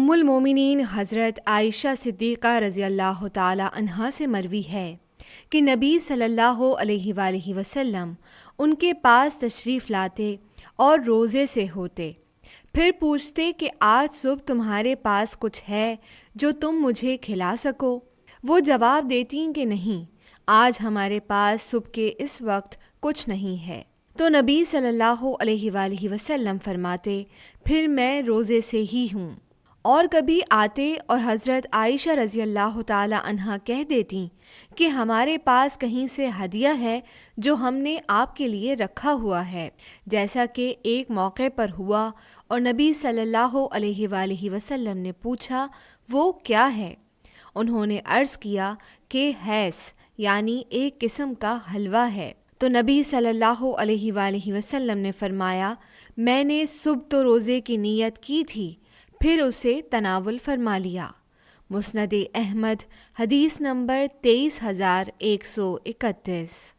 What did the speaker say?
ام المومنین حضرت عائشہ صدیقہ رضی اللہ تعالی عنہا سے مروی ہے کہ نبی صلی اللہ علیہ وآلہ وسلم ان کے پاس تشریف لاتے اور روزے سے ہوتے، پھر پوچھتے کہ آج صبح تمہارے پاس کچھ ہے جو تم مجھے کھلا سکو؟ وہ جواب دیتی کہ نہیں، آج ہمارے پاس صبح کے اس وقت کچھ نہیں ہے۔ تو نبی صلی اللہ علیہ وآلہ وسلم فرماتے پھر میں روزے سے ہی ہوں۔ اور کبھی آتے اور حضرت عائشہ رضی اللہ تعالی عنہا کہہ دیتی کہ ہمارے پاس کہیں سے ہدیہ ہے جو ہم نے آپ کے لیے رکھا ہوا ہے، جیسا کہ ایک موقع پر ہوا اور نبی صلی اللہ علیہ وآلہ وسلم نے پوچھا وہ کیا ہے؟ انہوں نے عرض کیا کہ حیث یعنی ایک قسم کا حلوہ ہے۔ تو نبی صلی اللہ علیہ وآلہ وسلم نے فرمایا میں نے صبح تو روزے کی نیت کی تھی، پھر اسے تناول فرما لیا۔ مسند احمد حدیث نمبر 23131۔